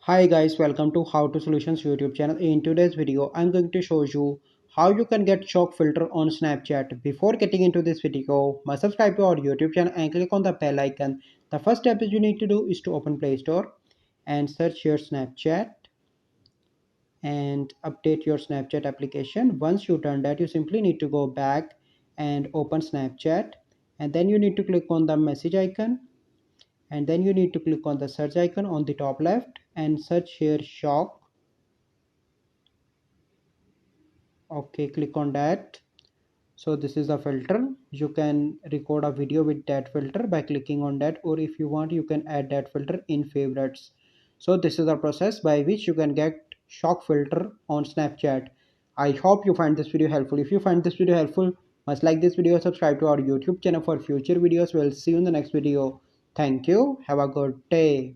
Hi guys, welcome to How to Solutions YouTube channel. In today's video, I'm going to show you how you can get shock filter on Snapchat. Before getting into this video, must subscribe to our YouTube channel and click on the bell icon. The first step is you need to do is to open Play Store and search your Snapchat and update your Snapchat application. Once you done that, you simply need to go back and open Snapchat, and then you need to click on the message icon, and then you need to click on the search icon on the top left and search here shock. Okay, click on that. So this is a filter. You can record a video with that filter by clicking on that, or if you want you can add that filter in favorites. So this is the process by which you can get shock filter on Snapchat. I hope you find this video helpful. If you find this video helpful, must like this video, subscribe to our YouTube channel for future videos. We'll see you in the next video. Thank you, have a good day.